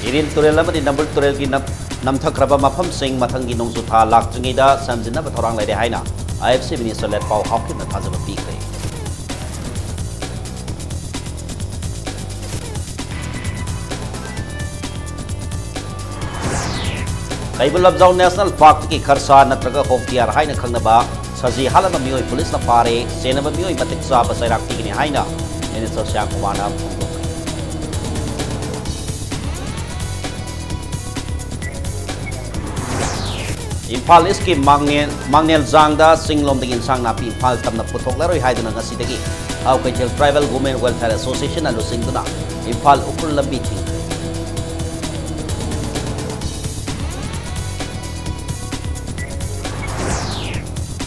Iril turel amadi number turel gi namthakraba mafam sing mathangi nongsu tha lakchingida samjina ba thorang laide haina IFC Minister let pau hawkin na thajaba pikre. Kaibul Labzau National Park ki kharsa natraga hoktiar haina khangnaba saji halaba mioi police na pare senaba mioi matiksa ba sairak tigini haina Minister Syang Kumana Impal iski Mangnel Zangda Singlom dingin sang napi Impal tamna putok laroi haiduna ngasidagi au kajel Tribal Women Welfare Association alu singduna Impal ukur lambi ting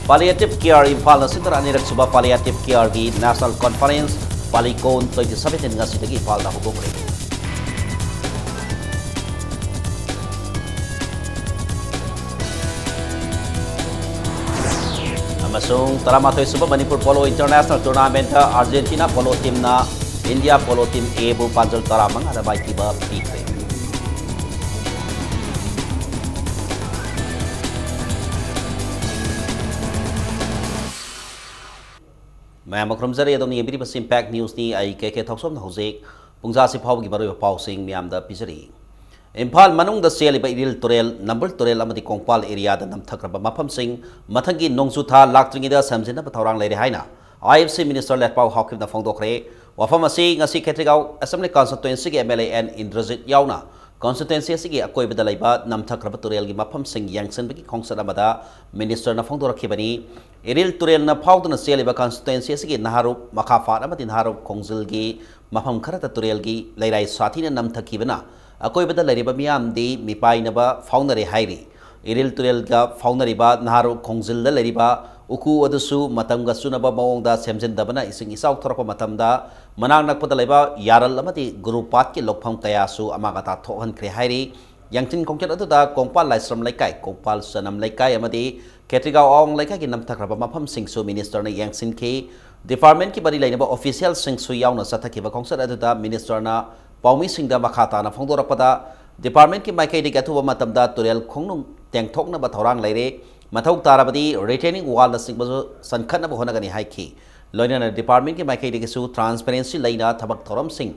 Palliative Care Impal Nasindra anirak suba Palliative Care gi National Conference Palikon 27 ngasidagi Impal na hubukre Amasung taramathoy suba Manipur Polo International Tournament Argentina Polo Team na India Polo Team A bu panjal taramang ada bai tiba pikre Mayam akromzari adom ni ebiri bas impact news ni ai keke thoksom na hojek pungja si phawgi baroi paw sing miam da pisari Impal manung da seli ba iril turel number turel amadi kongpal area da namthakraba mafam sing mathangi nongsu tha laktringi da samjina ba thorang leire haina IFC Minister let pau hawkim da phongdokre wafam asi ngasi khetrigau assembly constituency gi MLA N Indrajit yauna constituency asi gi akoi bada laiba namthakraba turel gi mafam sing yangsen bagi khongsana bada minister na phongdorakhibani Iril turel na phawduna seliba constituency asi gi naharu makhafa amadi naharu khongjil gi mafam kharata turel gi leirai sathina namthakibana akoi bada lariba miyam di mipainaba faunare hairi Iril turel ga faunariba naharu khongjil da lariba uku adusu matamga sunaba mawongda semjendabana ising isaw thorapa matamda manang nakpada laiba yaral amadi gurupat ki lokpham kayasu amagata thohan kre hairi yangchin kongket aduda kongpal laisram laikai kongpal sanam laikai amadi ketrigau ong laikai ki namthakraba mafam singsu minister na yangsin ki department ki bari lainaba official singsu yauna sathakiba kongsat aduda minister na paumi singda makhata na phongdorapada department ki maikai de gathuba matamda turel khongnung tengthokna ba thorang laire mathau tarabadi retaining wall na singbazo sankhatna ba honagani haiki loina department ki maikai de su transparency laina thabak thoram sing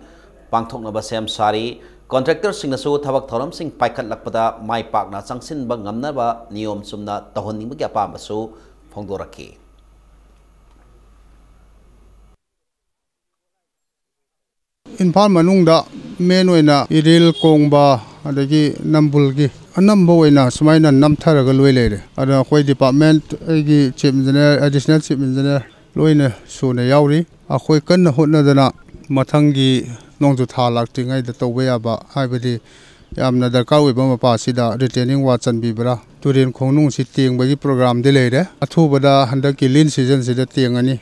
pangthokna ba sem sari contractor sing na su thabak thoram sing paikhat lakpada mai pakna changsin ba ngamna ba niyom sumna tahonni ba apa ba su phongdoraki Impal manungda main oina iril kongba adagi nambulgi anambo oina sumaina namtharaga loi leire ada khoi department agi chief engineer additional chief engineer loina suna yauri akhoi kanna hotnadana mathangi nongju tha laktingai da tobe aba haibadi yamna darkar oiba mapa sida retaining wa chanbibra turin khongnung si tengbagi program de leire athubada handaki lin season sida tengani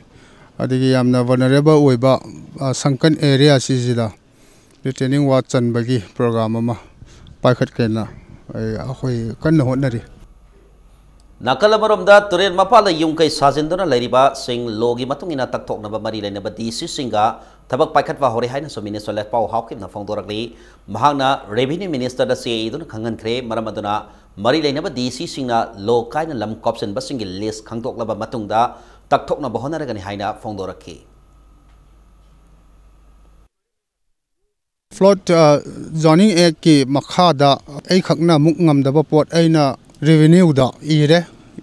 adigi yamna vulnerable oiba sankan area sida retaining wa chanbagi program ama paikhat kena akhoi kanna hotnari Nakala maromda turel mapala yung kay sajendona lairiba sing logi matungina taktok na ba mari laina ba DC singa tabak paikhat wa hore haina so minister let pau hawkim na phongdorakli mahangna revenue minister da se idun khangan khre maramaduna mari laina ba DC singna lo kaina lam corruption ba singi list khangtok laba matungda taktok na ba honaragani haina phongdorakhi Flood zoning act ki makhada ai khakna muk ngamdaba pot aina revenue da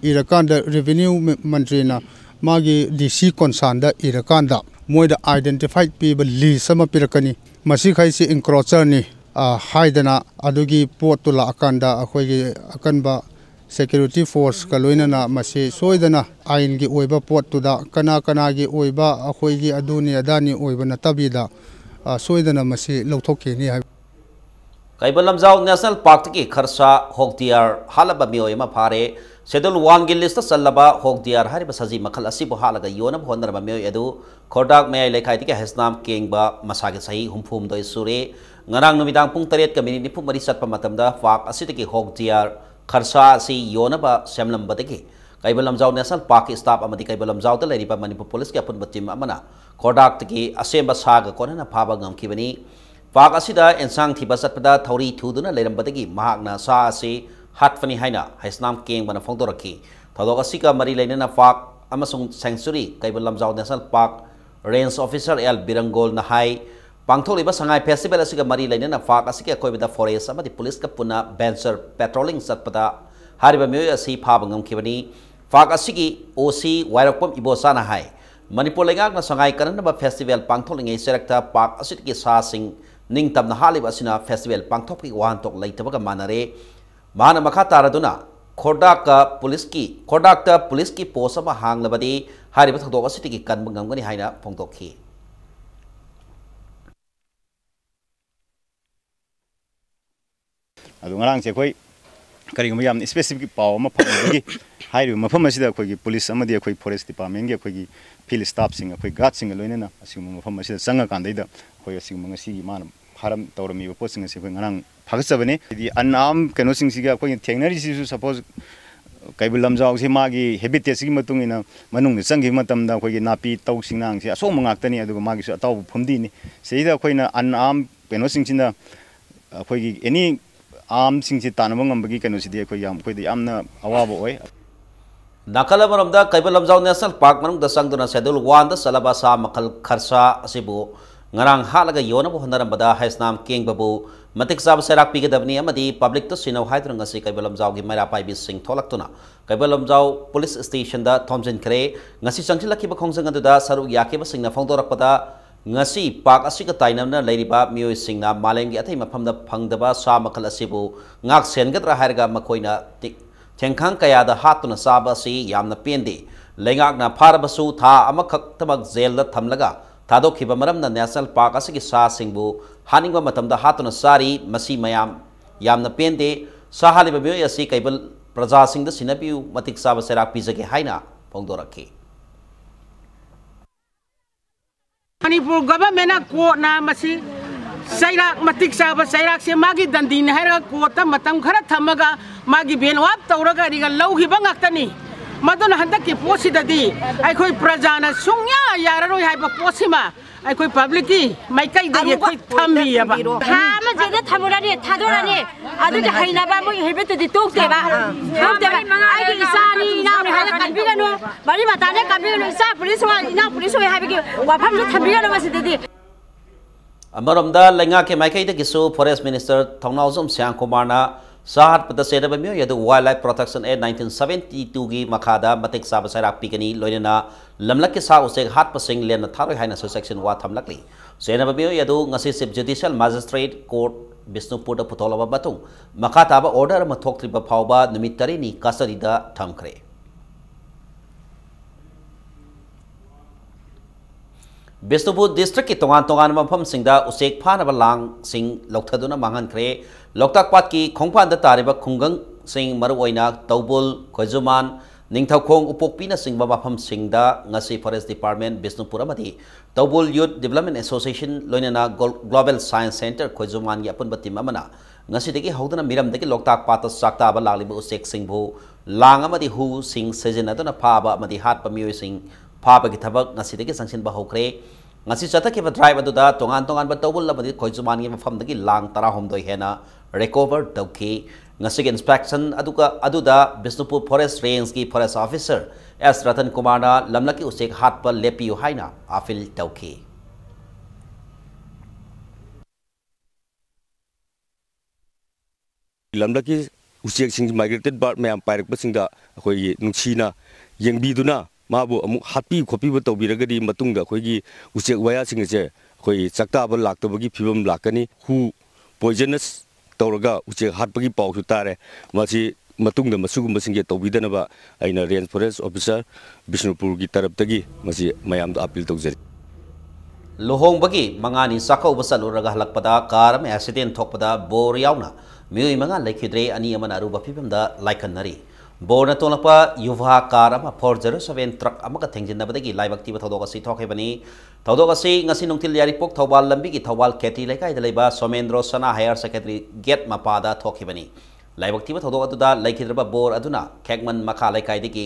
irakanda revenue mantri na magi DC concern irakanda moida identified people list sama pirakani masi khaisi encroacher ni haidana adugi pot tula akanda akhoi gi akanba security force kaloina na masi soidana ain gi oiba pot tuda kana gi oiba akhoi gi aduni adani oiba na tabida soidana masi lawthokki ni hai Kaibul Lamzau National Park ki kharsa hoktiar halaba mioi ma phare schedule 1 gi list sallaba hoktiar hariba saji makhal asibu halaga yona honarba mioi edu khodak mai lekhai ti ka hasnam kengba masage sahi humphum doi sure ngarang numidang pung 3 ka minute nipu mari satpa matamda park asitiki hoktiar kharsa si yona ba semlam badagi Kaibul Lamzau National Park staff amadi Kaibul Lamzau da leriba Manipur police ki apun batim amana khodak ti asemba saga kona phaba ngam kibani पाक असिदा एंसांग थिबा चटपदा थौरी थुदुना लेरंबदगी महाकना सा असी हाटफनी हाइना हाइसनाम केंगबना फोंदोरखी थौदोक असिका मरी लेनना पाक अमसुंग sanctuary Keibul Lamjao national park range officer L Birangol ना हाई पांगथोलिबा संगाई फेस्टिवल असिका मरी लेनना पाक असिके कोइबदा फॉरेस्ट अमदी पुलिस का पुना बेंचर पेट्रोलिंग चटपदा हारिबा मियोय असि फाब ngमखिबनी पाक असिगी ओसी वायरकपम इबोसाना हाई मणिपुर लेगाकना संगाई कननबा फेस्टिवल पांगथोलिंगै सेरक्ता पाक असिकी सासिंग निंगतमना हालिबा असिना फेस्टिवल पांगथोकि वाहनतोक लैतबगा मानरे माना मखा तारदुना खोडाक पुलिस की पोस्ट अमा हांगलबदी हारिबा थदोक असितिगी कनबा ngमगनी हाइना फोंदोखि अदु ngarang che khoi kari gum yam specific paw ma phagi hairu mafam asida khoi police amadi khoi forest department ge khoi field staff sing khoi guard sing loina na asim mafam asida sanga kan dai da khoi asim ngasi gi man haram tawrami ba posing ase khoi ngarang phagasabane di anam keno sing siga khoi thengna ri si suppose kaibul lamjaw se magi habitat si matung ina manung ni changi matam da khoi napi taw sing nang se aso mangak tani adu magi so taw phumdi ni seida khoi na anam keno sing china khoi gi any आम सिंगसी तानबो ngambagi kanu sidie khoi yam khoi di amna awabo oi nakala maramda kaibal lamjaw national park manung da sangduna schedule 1 da salaba sa makal kharsa asibu ngarang halaga yona bo honaramada haisnam keng babu matik sab serak pigedabni amadi public to sinau haidranga si kaibal lamjaw gi mara pai bi sing tholaktuna kaibal lamjaw police station da thomjin kre ngasi changchilaki ba khongjang adu da saru yake ba singna phongdorakpada ngasi पाक असिका ताइनमना लेरिबा मियोय सिंगना मालेमगी अथै मफमदा फंगदबा सा मखल असिबु ngak सेनगद्रा हारगा मखोइना थेंखांग कयादा हातुना साबा सि यामना पेंदे लेंगाकना फारबसु था अमखक तमक jail दा थमलगा थादोखिबा मरमना national park असिकी सा सिंगबु हानिंगबा मतमदा हातुना सारी मसी मयाम यामना पेंदे साहालिबा मियोय असि cable प्रजा सिंगदा सिनबिउ मतिक साबा सेरा पिजगे हाइना फोंदोरखि Manipur government ko na masi sairak matik saba sairak se magi dandin hera ko ta matam khara thamaga magi benwap tawraga riga lauhi bangaktani madon handak ki posi dadi ai khoi prajana sungya yararoi haiba posima ai khoi public ki mai kai de khoi thammi aba thama jeda thamurani thadorani adu de haina ba mo hebet de tok de ba ai ki isani na ni hala kanbiganu bari matane kanbiganu isa police wa ina police wa habi ki wafam de thambiganu masidi अमरमदा लेंगा के माइकई the किसु forest minister Thounaojam Shyam Kumar ना साहत पद सेदब मियो Yadu wild life protection ए 1972 की मखादा मतिक साब सैराक पिगनी लोइना लमलक के सा उसे हात पसिंग लेन थारो हाइना सेक्शन वा थमलकली सेनब मियो यदु ngasi सिप जुडिशियल मजिस्ट्रेट कोर्ट बिष्णुपुर द पुतोलबा बतु मखाताब ऑर्डर म थोक्त्रिबा फावबा निमित तरिनी कस्टडीदा थमखरे बिष्णुपुर डिस्ट्रिक्ट की तोगान तोगान मफम सिंगदा उसेक फानबा लांग सिंग लौथदुना मांगनख्रे लोकताक पाट की खोंगफान तारिबा खुंगंग सिंग मरुओइना तौबुल खोजुमान निंगथौखोंग उपोकपीना सिंगबा मफम सिंगदा ngasi फॉरेस्ट डिपार्टमेंट बिष्णुपुर अमदी तौबुल यूथ डेवलपमेंट एसोसिएशन लोइना ग्लोबल साइंस सेंटर खोजुमान की अपुनबा टीम अमना ngasi degi हौदना मिरमदगी लोकताक पाट साक्ताबा लागलिबा उसेक सिंगबु लांग अमदी हु सिंग सेजनदना फाबा अमदी हातपा मियोय सिंग फाबगी थबक ngasi degi sangsinba हौख्रे ngasi chathakeba drive aduda tongan tongan ba tawbul amadi khoijuman gi mafamdagi lang tara homdoi hena recover tawki ngasi gi inspection aduda Bishnupur forest range ki forest officer S Ratan Kumar na lamlaki usek hat pa lepiu haina afil tawki lamlaki usek sing migrated bird mayam pairak pasingda khoi nungchina yengbiduna माबो अमुक happy खोपी तौबीरगदी मतुंगदा खोगी उचेक वया सिंगजे खोई चक्ताब लाक्तबगी फिबम लाकनी who poisonous तौरगा उचेक हाटपगी पाउसु तारे मासी मतुंगदा मसुगुम सिंगे तौबीदनबा आइना range forest officer Bishnupur की तरफदगी मासी मयाम appeal तौजरी लोहोंबगी मंगानी साखौ बसलुरगा हलकपदा कार में एक्सीडेंट थोकपदा बोर यावना मियोय मंगा लेखिद्रे अनि अमन अरुबा फिबमदा लाइखनरी बोर्ड तोलपा युवा कार 407 ट्रक थेंजिनबदगी लाइबक्ति थौदोगसी थोखेबनी थौदोगसी ngasi nungtil yaripok thawal lambi ki thawal kheti lekai da leiba somendro sana higher secondary gate mapada thokhibani laibakti thodog aduda laikhidraba bor aduna khekman makha lekai diki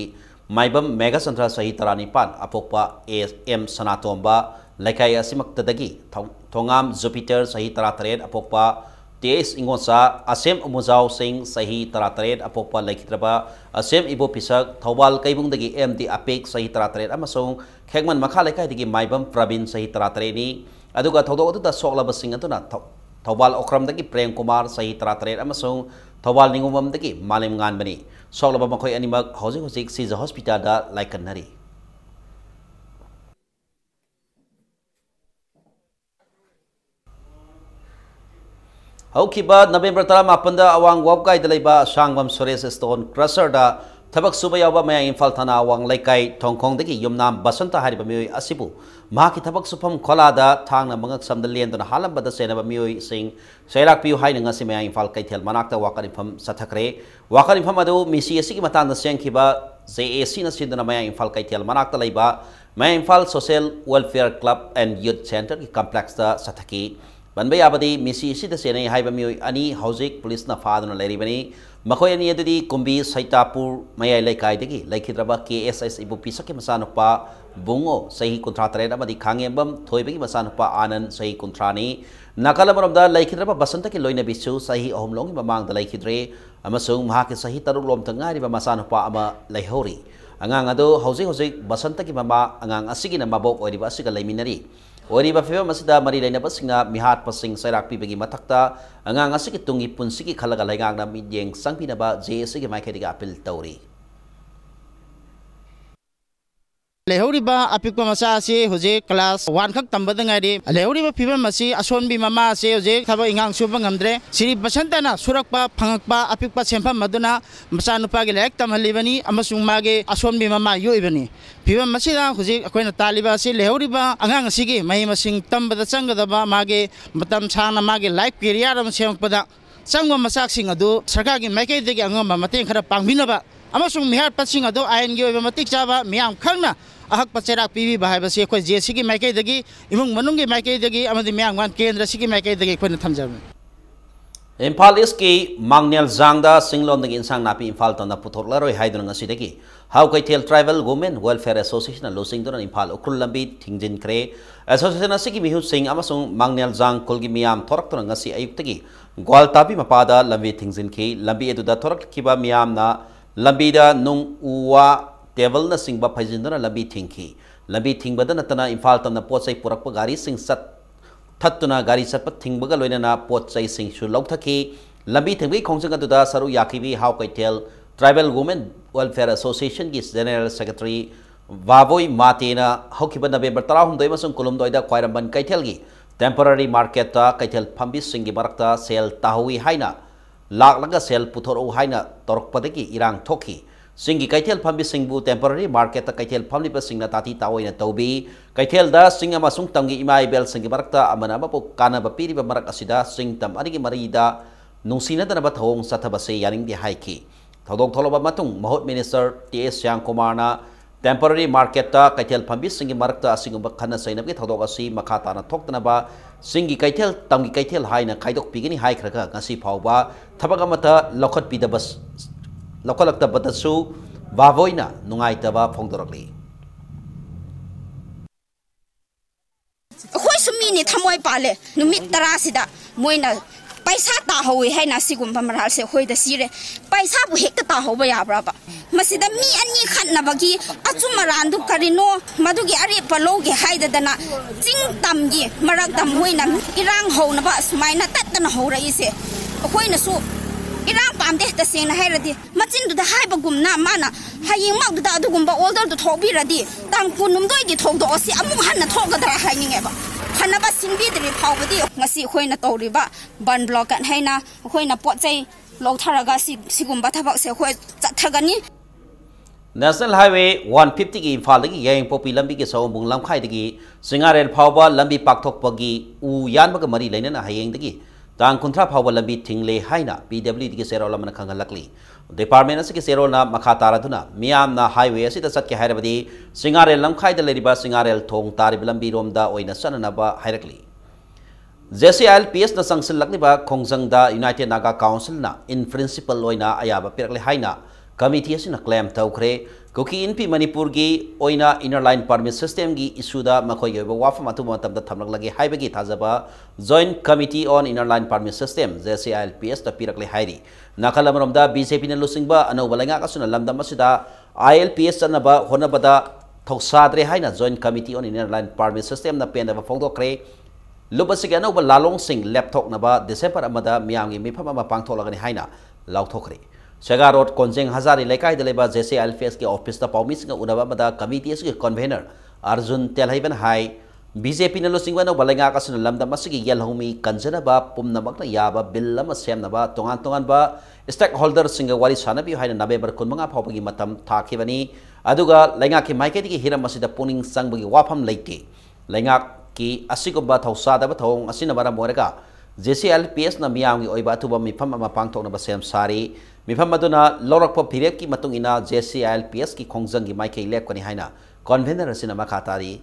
maibam mega centra sahi 35 apokpa M Sanatomba laikai asimaktadagi thongam Jupiter sahi taratret apokpa TS Ingonsa Asem Umuzau Singh sahi taratret apokpa laikhitraba Asem Ibo Pisak Thawal kaibungdagi MD Apek sahi taratret amasung khegman makha laikai dagi Maibam Pravin sahi taratret ni aduga thodok adu da soklaba sing atuna Thawal Okramdagi Prem Kumar sahi taratret amasung Thawal Ningumamdagi Malim Nganbani soklaba makhoi animak hojik Siza Hospital da laikannari Haukiba November 18 da awang wabkai dalaiba Sangwam Suresh Stone Crusher da thabak suba yawba maya Imphal Thana awang laikai Thongkhong dagi yumnam Basanta hariba mioi asibu mahaki thabak supam khola da thangna mangak samda lendona halamba da senaba mioi sing sairak piu haina ngasi maya Imphal Kaithel manakta wakar infam sathakre wakar infam adu misi asigi matangda sengkhiba JAC na sindana maya Imphal Kaithel manakta laiba maya Imphal Social Welfare Club and Youth Center ki complex da sathaki Banbay abadi misi sida senai haiba mioi ani hojik police na fadana leribani makhoi ani adudi kumbi Saitapur mayai laikai dagi laikhidraba KSS ibu pisake masanupa bungo sahi kuntra tare amadi khangembam thoibagi masanupa Anand sahi kuntrani nakalamaromda laikhidraba basanta ki loina bisu sahi ahumlongi mamangda laikhidre amasung mahaki sahi taruklom tangari ba masanupa ama laihori angang ado hojik basanta ki mama angang asigi na mabok oiriba asiga laiminari Oriba feva masida mari laina basinga mihat pasing sairak pibagi matakta angang asiki tungi punsiki khalaga laigang na midyeng sangpina ba JAC gi maikediga apil tauri Lehuriba apikpa masa si hoje class 1 khak tambada ngari lehuriba phiba masi asonbi mama se hoje thaba ingang suba ngamdre siri basantana surakpa phangakpa apikpa sempham maduna masa nupa gi lek tamhalibani amasung mage asonbi mama yoibani phiba masida hoje akoina taliba si lehuriba angang sigi mai masing tambada changadaba mage matam chana mage life career am sempada changwa masak sing adu sarkar gi maikei degi angama mateng khara pangbinaba amasung mihar pasing adu ain gi oiba matik chaba miam khangna ahak pacherak pibi bahai basi khoi JAC gi maikei dagi imung manung gi maikei dagi amadi myangwan kendra sigi maikei dagi khoi na thamjam Imphal East ki Mangnel Zangda Singlom dagi insang napi Imphal tona puthoklaroi haidun ngasi dagi How Kaithel Tribal Women Welfare Association losing don Imphal Ukrul lambi thingjin kre association asigi mihu sing amasung Mangnel Zang kolgi miam thorak ton ngasi ayuk tagi gwal tapi mapada lambi thingjin ki lambi edu da thorak kiba miam na lambi da nung uwa table na singba phajindana lambi thingki lambi thingbada natana Imphal tamna pochai purakpa gari sing sat thattuna gari satpa thingbaga loinana pochai sing su lauthaki lambi thingbi khongjang adu da saru yakibi How Kaithel Tribal Women Welfare Association gi General Secretary Vavoi Matena hokiba November 13 masung kulumdoi da khwairamban Kaithel gi temporary market ta Kaithel phambis sing gi barakta sel tahui haina laklaga sel puthoro haina torokpadagi irang thoki Singi Kaithel Phambi Singbu temporary market Kaithel Phamli Singna Tati Tawoina Tobi Kaithel da Singa Masung Tamgi Imai Bel Singi Barakta Amana Bapo Kana Bapiri Barak Asida Sing Tam Anigi Marida Nungsina Dana Bathong Satabase Yaring di Haiki Thodok Tholoba Matung Mahot Minister TS Yang Kumarna temporary market Kaithel Phambi Singi Barakta Singumba Khana Sainabgi Thodok Asi Makata na Thoktana ba Singi Kaithel Tamgi Kaithel Haina Kaidok Pigini Hai Kraka Ngasi Phauba Thabagamata Lokot Pidabas Lokalakta batasu Vavoina nungaitaba phongdorakli Khoi sumini thamoi pale numit tarasida moina paisa ta howi haina sigum pamaral se khoi da sire paisa bu hekta ta hoba ya braba masida mi ani khatna bagi achumarandu karino madugi ari palogi haida dana jing tamgi marak dam hoina irang hona ba smaina tatna hora ise khoina su Irang pamde ta sena hairadi machin du da haiba gumna mana haying mak da du gumba order du thobi radi tam kunum doi gi thok do si amu hanna thoga dra hainge ba khana ba singbi dri phawdi ngasi khoina tawri ba ban block kan haina khoina pot chai lo tharaga si sigumba thabak se khoi chathagani National Highway 150 ki Imphal gi yang popi lambi ki sawbung lamkhai digi Singarel phawba lambi pakthokpagi u yanbaga mari lainana hayeng digi Tang kontra phawba lambi thingle haina PWD ki serol lamana khangalakli department asiki serol na makhatara duna miam na highway asida satke hairabadi Singarel lamkhai da leriba Singarel thong tarib lambi romda oina sanana ba hairakli JCLPS na sangsil lakni ba khongjang da United Naga Council na in principle oina ayaba pirakli haina Committee asina claim tawkhre Kuki inpi Manipur gi oina inner line permit system gi isuda makhoi yoba wafam atu matam da thamlak lagi haibagi thajaba Joint Committee on Inner Line Permit System JCILPS ta pirakle hairi nakalamrom da BJP na lusingba ano balenga kasuna lamdam asida ILPS anaba honabada thausadre haina Joint Committee on Inner Line Permit System na penda ba phongdokre lubasig ano ba lalong sing laptop na ba December amada miyamgi mifam ama pangtholagani haina lauthokre Shagarot Konjeng Hazari Lekai Deleba JCILPS ke office ta paumis nga unaba mada committee ke convener Arjun Telhaiban Hai BJP na lusingwa no balenga kasuna lamdam asigi yalhomi kanjana ba pumnamak na yaba bill lama semna ba tongan ba stakeholder singa wari sanabi haina November kun mga phawbagi matam thakibani aduga lenga ki maiketi ki hiram masida puning sangbagi wafam leite lenga ki asigo ba thausada ba thong asina bara morega JCILPS na miyamgi oiba tuba mifam ama pangthok na ba sem sari mifam aduna lorakpa period ki matung ina JCILPS ki khongjang gi maikei lepkani haina convener asina makatari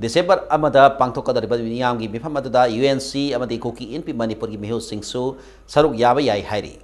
December amada pangthokadariba miyamgi mifam aduda UNC amadi Kuki inpi Manipur gi mihu singsu saruk yaba yai hairi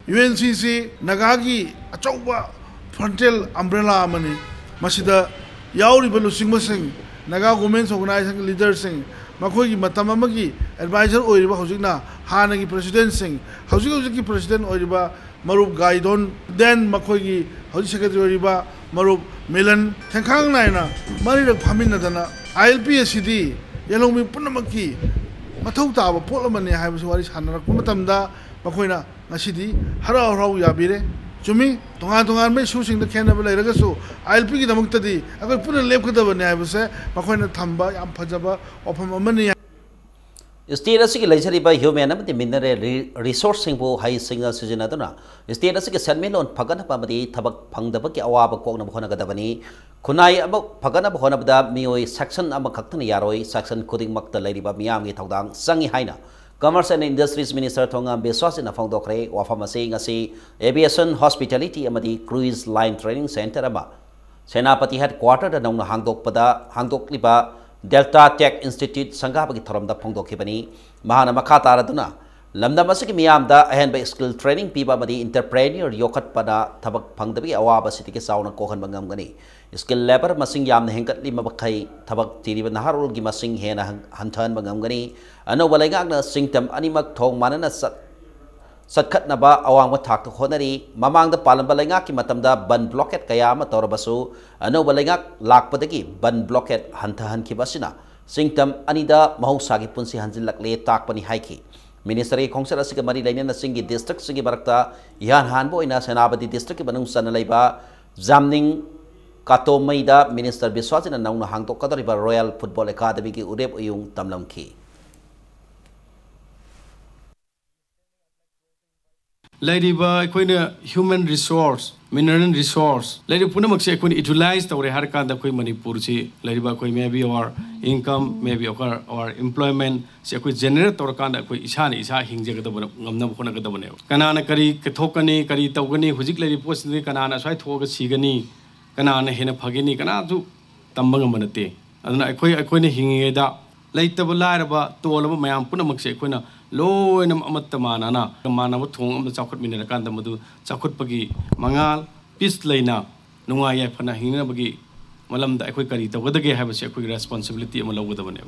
UNCC nagagi achauba frontal umbrella amani masida yauri balu singmasing naga women's organization leaders sing makhoi gi matam amagi advisor oiriba hojikna hanagi president sing hojiki president oiriba marup gaidon then makhoi gi hoji secretary oiriba marup milan thangkhang naina mari rak phamin nadana ILPS cd yalongmi punamaki mathau taba polamani haibu wari sanarak matamda makhoina ngasidi harau harau yabire Jumi, tungan me shooting the Canada Lagaso. I'll pick it among the I will put a lip with the Navase, Makona Tamba, Ampajaba, or money. State as a leisure by human the mineral resourcing for high singer Sujinadona. State as a San on Pagana Pamadi, Tabak Pangdabaki Awaba Kona Honagadavani, Kunai about Pagana Honabda, Mioi, Saxon Amakatan Yaroi, Saxon Kudding Mak the Lady Bamiami Togdang, Sangi Haina. Commerce and Industries Minister Tonga Beswas in a Fondokre, Wafamasi, Ngasi, Aviation, Hospitality, Amadi, Cruise Line Training Center Aba. Senapati headquartered and on Hangdok Pada, Hangdok Liba, Delta Tech Institute, Sangapaki Thoram da Pongdokibani, Mahana Makata Raduna. Lamda Masiki Miamda, and by skill training, Piba Madi, entrepreneur, Yokat Pada, Tabak Pangdabi, Awaba City Sauna Kohan Bangamgani. Skill labor Masing Yam Henkat Limabakai, Tabak Tiriban Harul Gimasing Hena Hantan Bangamgani, ano walagagna singtam animak thong manana satkat na ba awang matak to honari mamang da palan balenga ki matamda ban blocket kaya ma torbasu ano walagak lakpadagi ban blocket hantahan ki basina singtam anida mahusagi punsi hanjilak le takpani haiki Ministry Kongsar asika mari lainena singi district singi barakta yan hanbo ina senabati district ki banung sana laiba jamning Katomaida Minister Biswajina nauna hangtok kadariba Royal Football Academy ki urep uyung tamlam ki Ladiba koina human resource, mineral resource. Lady punamak se koina utilize tawre har kanda koi Manipur si. Ladiba koi maybe our income, maybe our employment se koi generate tawre kanda koi isa hingje kata bana ngamna bukona kata bana. Kanana kari kethokani kari tawgani hujik lady post ni kanana swai thoga sigani kanana hena phagini kana tu tambang manate. Adana koi ni hinge da. Later ba tolaba mayam punamak se koina low and amatamana mana thong the chocolate minerakan the madu chocolate pagi mangal peace lina nungaya pana hina bagi malam da koi kari to gadage have a quick responsibility amalo with the bane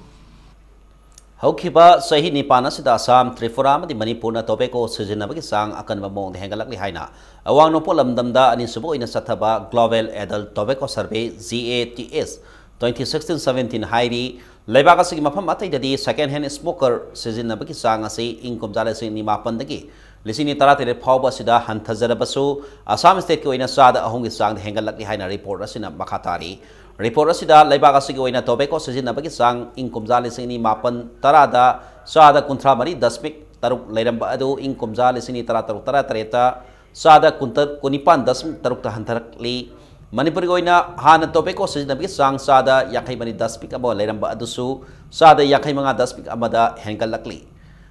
Haukiba sahi nipana sida Assam Tripura di Manipur na tobeko sijinabagi sang akan mamong hengalak haina awang no polam damda ani subo ina sataba Global Adult Tobacco Survey GATS 2016-17 hairi Lebaga sige mapam atay dadi second hand smoker season na bagi sang asi income jala sing ni mapan dagi lisini taratire phawba sida hanthajarabasu Assam state ko ina sada ahong isang hengalak ni haina report asina makatari report asida lebaga sige ina tobacco season na bagi sang income jala sing ni mapan tarada sada kuntra mari 10 taruk leiramba adu income jala sing ni tarataruk tarata sada kuntar kunipan 10 taruk ta hantarakli Manipuri goina hana tobacco season nabi sang sada yakai mani 10 pik abo leiramba adusu sada yakai mga 10 pik amada hengalakli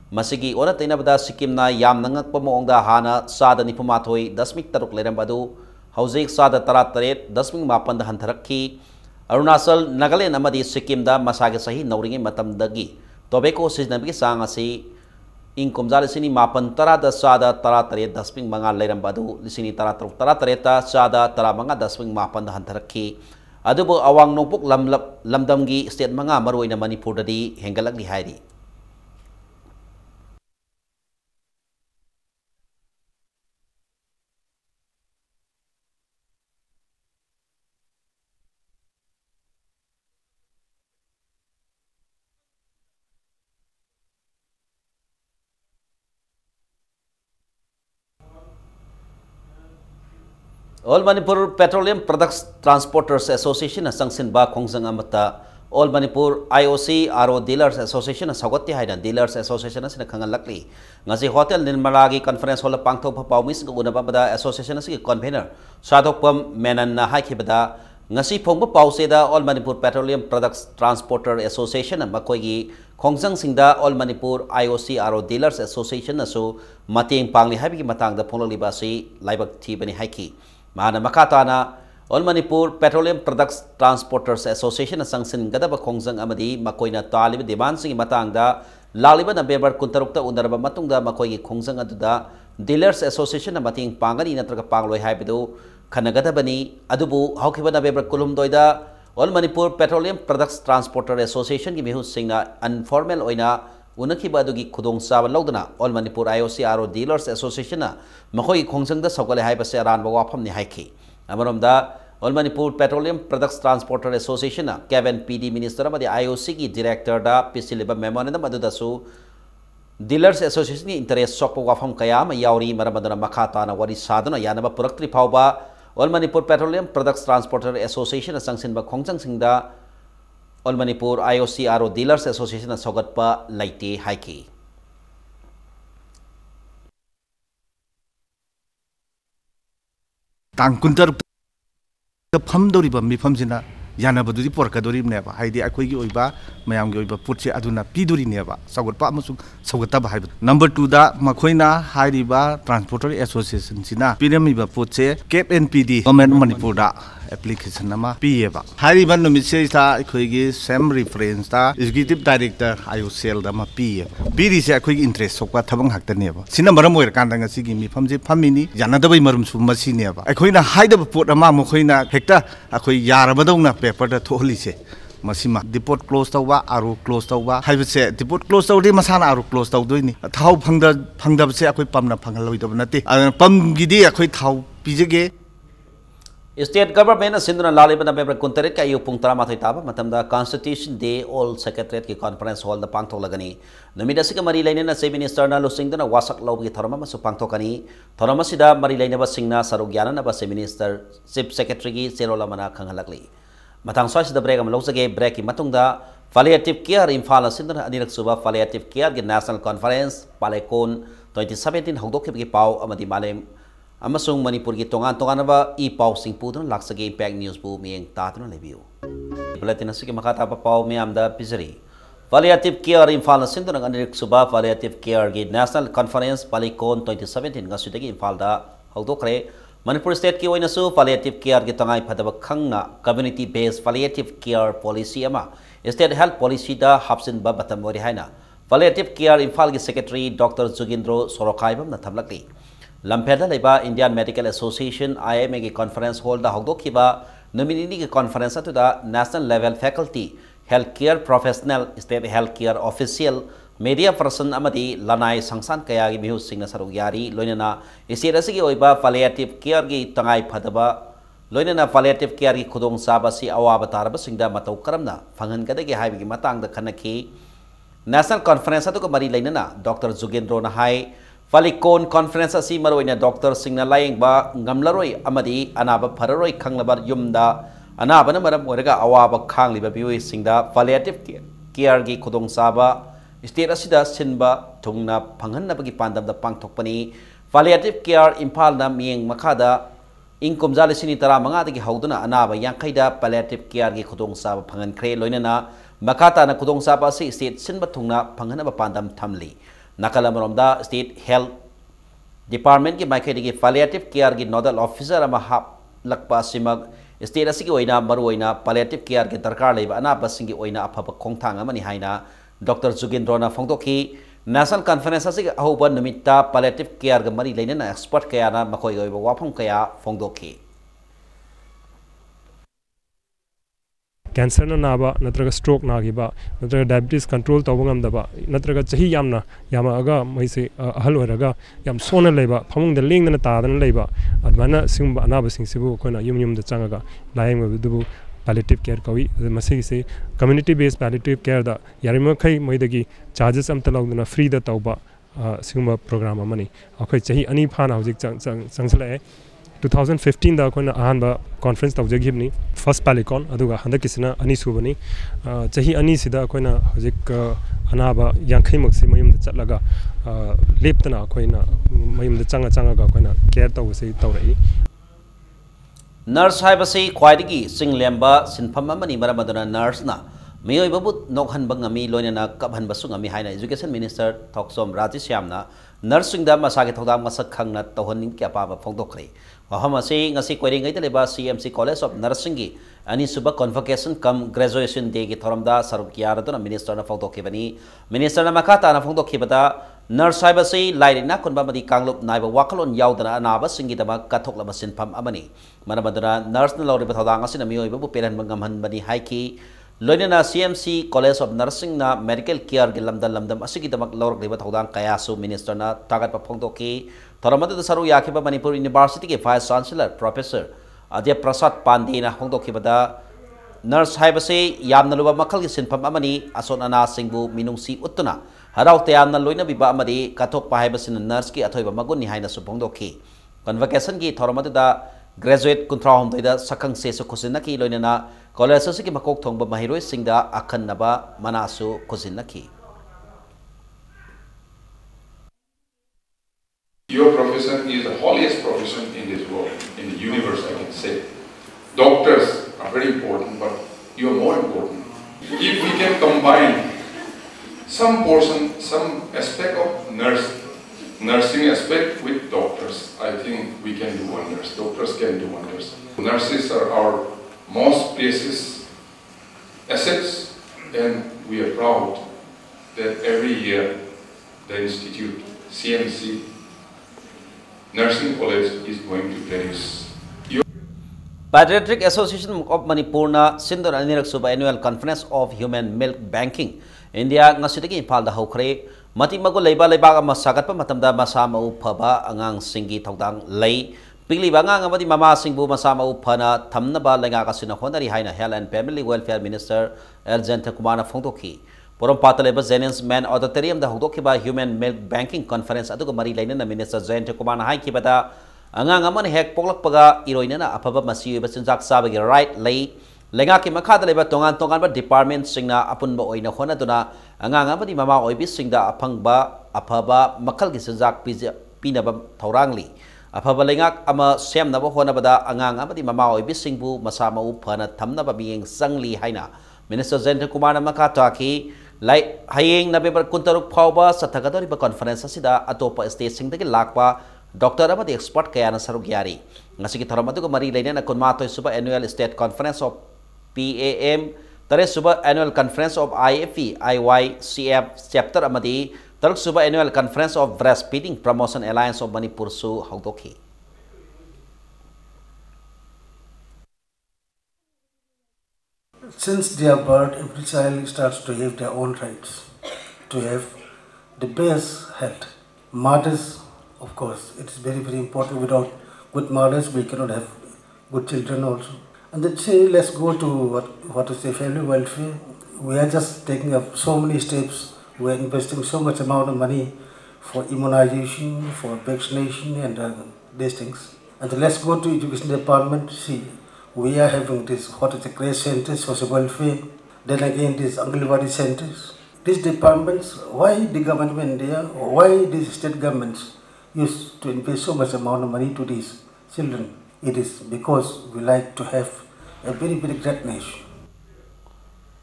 masigi ona taina bada sikim na yam nangak pamoongda hana sada ni pumathoi 10 pik taruk leiramba adu haujik sada tarat 10 pik mapan da hantarakki Arunachal Nagaland amadi sikim da masage sahi nauringi matamdagi tobacco season nabi sang asi ing kumza lisini mapan tara da sada tara tare dasming manga leram badu lisini tara tareta sada tara manga dasming mapan da hantarakhi adubo awang nopuk lamdamgi state manga maruina Manipur dadi hengalak di hairi All Manipur Petroleum Products Transporters Association sangsin ba khongjang amata All Manipur IOC RO Dealers Association sagoti haina Dealers Association sina khangal lakli ngasi hotel Nirmala gi conference hall pangthok pawmis ko unaba bada association si convener sadokpam menan na haikibada ngasi phongba pause da All Manipur Petroleum Products Transporter Association makoi gi khongjang singda All Manipur IOC RO Dealers Association aso mateng pangli habi gi matang da phonglali ba si laibak thi bani haiki Mana makatana All Manipur Petroleum Products Transporters Association sangsin gadaba khongjang amadi makoina talib demand sing matangda laliba November 16 unarba matungda makoi khongjang aduda Dealers Association mating pangani natraga pangloi haibidu khanagadabani adubu haukiba November 16 All Manipur Petroleum Products Transporter Association gi mihu singna informal oina unakiba adugi khudong saba laudana All Manipur IOC RO Dealers Association na makoi khongjang da sogale haiba se aran ba wafam ni haiki amaramda All Manipur Petroleum Products Transporter Association na Kevin PD Minister amadi IOC gi Director da pisiliba memorandum aduda su Dealers Association ni interest sokpa wafam kaya ma yauri maramadana makata na wari sadana yanaba puraktri phauba All Manipur Petroleum Products Transporter Association na sangsin ba khongjang singda All Manipur IOC RO Dealers Association na sogatpa laite haiki Tangkuntar famdoriba mifamsina yanabadudi porkadoribneba haidi akhoi gi oiba mayam gi oiba putse aduna pidorineba sagotpa amasung sagataba haiba number 2 da makhoina hairiba transporter association sina piramiba putse cap npd government Manipur da application nama pieba hairiba nomise ta akhoi gi same reference ta executive director IOCL da ma pieba piri se akhoi gi interest sokwa thabang haktaneba sina maram oir kandanga sigi mifamje famini yanadabai marum sumasineba akhoina haidaba pot ama makhoina hekta akhoi yarabadongna paper da tholise masima depot close tawba aru close tawba haibse depot close tawdi masana aru close tawdoini thau phangda se akoi pamna phangaloi dob nati pam gidi akoi thau pijege State Government Sindhuna Laliba November 13 ka yu pung 13 taba matamda Constitution Day All Secretariat ki conference hall da pangthok lagani namida sika mari lainena se minister na lusingdana wasak lawgi tharama masu pangthokani tharama sida mari laineba singna sarugyana na ba se minister chief secretary gi serola mana khanghalakli matang swai sida break am lawsage break ki matungda palliative care Imphal Sindhuna anirak suba palliative care gi national conference palekon 2017 hongdok ki pau amadi malem amasung Manipur gi tongan ba I pau sing pudun laksage impact news bu mieng tatun lebiu bulletin asiki makata pa pau miamda pizari palliative care Imphal Sindhuna anirik suba palliative care gi national conference palikon 2017 ngasudagi Imphal da hogdokre Manipur state ki oina su palliative care gi tangai phadaba khangna community based palliative care policy ama state health policy da hapsin ba batam ori haina palliative care Imphal gi secretary Dr. Jugindro Sorokaibam na thamlakli Lampeda leba Indian Medical Association IMA ki conference hall da hogdokhiba nominee ki conference atuda national level faculty healthcare professional state healthcare official media person amadi lanai sangsan kaya gi mihu singna sarug yari loinana isirasi gi oiba palliative care gi tangai phadaba loinana palliative care gi khudong saba si awaba tarba singda matau karamna phangan kada gi haibi gi matang da khanaki national conference atu ko mari lainana Dr. Jugendro na hai Falikon conference asi maroina doctor singna laing ba ngamlaroi amadi anaba phararoi khanglaba yumda anaba na maram orega awaba khangliba bioi singda palliative care gi khudong saba state asida sinba thungna phanghanna bagi pandam da pangthokpani palliative care Imphal na mieng makhada ingkom jalisini tara manga dagi hauduna anaba yangkhaida palliative care gi khudong saba phangan khre loinana makata na khudong saba si state sinba thungna phanghanna ba pandam thamli Nakalamaromda State Health Department ki maikhaidi ki palliative care ki nodal officer ama hap lakpa simag state asigi oina maru oina palliative care ki darkar leiba ana basingi oina aphaba khongthang amani haina Dr. Jugendro na phongdoki National Conference asig ahoba numita palliative care ga mari leina expert kaya na makoi goi wafam kaya fongdoki. Cancer na naba natraga stroke na giba natraga diabetes control tawangam daba natraga chahi yamna yama aga maise ahal oraga yam sona leba phamung da leng na ta dan leba admana singba anaba singsibu koina yum da changaga laing dubu palliative care kawi masigi se community based palliative care da yarima khai moidagi charges am talawduna free da tawba singba program amani akhoi chahi ani phana hojik changsala 2015 da koina ahanba conference tawjagibni first palicon aduga handakisina ani subani chahi ani sida koina hojik anaba yankhai maksi mayum da chatlaga leptana koina mayum da changa ga koina care tawse tawrai Nurse haibasi khwaidigi singlemba sinpham amani maramaduna nurse na miyoi babut nokhan bangami loinana kabhan basung ami haina education minister thoksom rajesh yamna nursing da masage thodam masak khangna tohon kya pa phongdokre wahamasi ngasi koiring ai leba CMC College of Nursing gi ani suba convocation kam graduation day gi thoramda saruk yara dona minister na phongdokhe bani minister na makata na phongdokhe bada nurse haibasi lairina kunba madi kanglup naiba wakalon yaudana anaba singi dama kathokla masin pham amani maramadana nurse na lawriba thodang asina miyoi babu pelan bangamhan bani haiki loinana CMC College of Nursing na medical care gi lamdam asigi damak lawrak liba thodang kaya su minister na tagat pa phongdokhe thoramada da saru yakhiba Manipur University ke vice chancellor professor Adya Prasad Pandey na phongdokhe bada nurse haibasi yamna luba makhal gi sinpham amani ason ana singbu minungsi uttuna harau tayamna loina biba amadi kathok pa haibasina nurse ki athoiba magun ni haina su phongdokhe convocation gi thoramada da graduate kunthra homdai da sakang se su khusina ki loinana college asigi makok thongba mahiroi singda akhan naba manasu khusina ki. Your profession is the holiest profession in this world, in the universe, I can say. Doctors are very important, but you are more important. If we can combine some portion, some aspect of nursing aspect with doctors, I think we can do wonders. Doctors can do wonders. Nurses are our most precious assets, and we are proud that every year the institute, CMC, Nursing College is going to produce. Pediatric Association of Manipur na Sindor Anirak Suba Annual Conference of Human Milk Banking India ngasidagi impal da hokre mati mago leiba ama sagat pa matamda masa mau phaba angang singi thodang lei pigli bangang amadi mama singbu masa mau phana thamna ba lenga kasina honari haina Health and Family Welfare Minister Elzenta Kumana phongdokhi Porom pataleba Zenens Man Auditorium da hokdokhiba Human Milk Banking Conference aduga mari laina Minister Elzenta Kumana haikibada angang amani hek poklakpaga iroinana aphaba masi ba chinjak sabagi right lei lenga ki makha da leba tongan ba department singna apunba oina hona duna angang amadi mama oibi singda aphangba aphaba makhal gi chinjak pinaba thorangli aphaba lenga ama semna ba hona bada angang amadi mama oibi singbu masa mau phana thamna ba bieng sangli haina Minister Zendra Kumar makha taki lai hayeng November 16 phawba sathagadori ba conference asida atopa state singdagi lakpa Doctor amadi expert kaya na saruk yari ngasigi thoramadu ko mari laina na kunmatoi suba annual state conference of PAM tare suba annual conference of IFE IYCF chapter amadi taruk suba annual conference of breastfeeding promotion alliance of Manipur su hawdokhi Since their birth, every child starts to have their own rights, to have the best health. Mothers, of course, it is very, very important. Without good mothers, we cannot have good children also. And then say, let's go to what is the family welfare. We are just taking up so many steps. We are investing so much amount of money for immunization, for vaccination, and these things. And then let's go to education department. See, we are having this, what is the grace centers, social welfare. Then again, these Angalwadi centers. These departments, why the government there, why these state governments used to invest so much amount of money to these children? It is because we like to have a very, very great nation.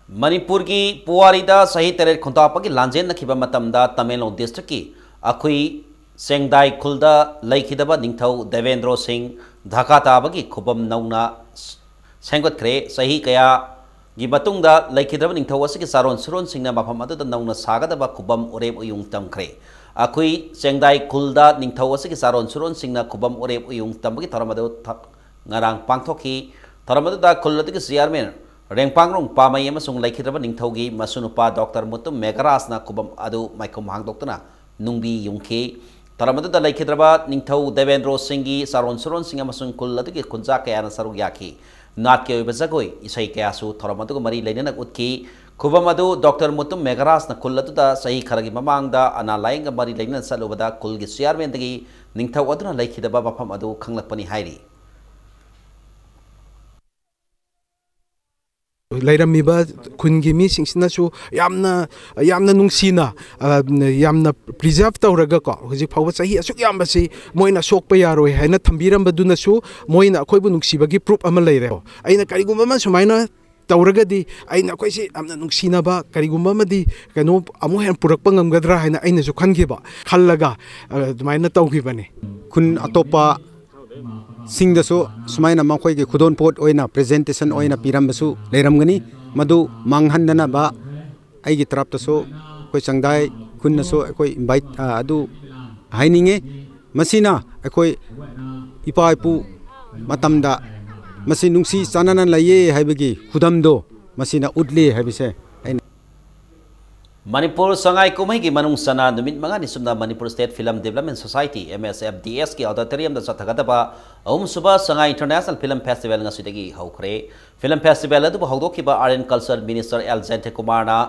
Manipur ki Puwarida sahi tere khunta ki lanjen na khiba matamda Tamil Nadu district ki akhui Sengdai khulda laikhidaba ningthau Devendra Singh Dhaka tabagi khubam nauna senggot kre sahi kaya gi batungda laikhidraba ningthau asigi saron suron singna mafam aduda nauna sagadaba kubam oreb uyung tamkhre akhui chengdai khulda ningthau asigi saron suron singna kubam oreb uyung tambagi tharamadu ngarang pangthokhi tharamadu da khulladigi chairman rengpangrong pamai amasung laikhidraba ningthaugi masunupa dr mutum megarasna kubam adu maikom hangdoktuna nungbi yungkhi tharamadu da laikhidraba ningthau devendro singhi saron suron singa amasung khulladigi khunja kayana saruk yakhi नाट के जगोई इसई कयासु थोरमदु मरी लेना उत्की खुबमदु doctor Mutum मेघरास न खुल्लदुदा सही खरगी ममांगदा अना lying मरी लेना सलुबदा कुलगी chairman दगी Ningthou अदुना लैखिदबा मफम अदु खंगलपनी हाइरी लेरमीबा खुनगी मीसिंगसिनासु यामना नुंगसिना यामना preserve तौरगा को हजिक फाव सही असुक यामबसी मोइना सोकपा यारोय हैना थंबिरमबदुनसु मोइना अखोयबु नुंगसिबगी प्रूफ अमा लेरे अइना करिगुम्बा सुमाइना तौरगदी अइना अखोयसि यामना नुंगसिनाबा करिगुम्बामदी कनो अमु हेन पुरकपा ngamgadra हैना अइनासु खनगिबा खल्लगा दुमाइना तौगिबने खुन अतोपा सिंगदसु सुमाइना मखोय के खुदोन पोट ओइना प्रेजेंटेशन ओइना पिरमबसु लेरमगनी मदु मांगहनना बा आइगी तरफतसु कोइ संगदाय खुन्नसु कोइ इनवाइट अदु हाइनिंगे मसिना कोइ इपाइपु मतमदा मसि नुंगसी चानना लये हाइबगी खुदमदो मसिना उडले हाइबिसे मणिपुर संगाई कुमई की मनुंग सना नुमित मंगानी सुमना Manipur state film development society MSFDS की ऑडिटोरियम द सथगदबा अहुम सुबह संगाई इंटरनेशनल फिल्म फेस्टिवल ngasiदगी हौखरे फिल्म फेस्टिवल अदु हौदोखिबा art and culture minister L Jayanta कुमारना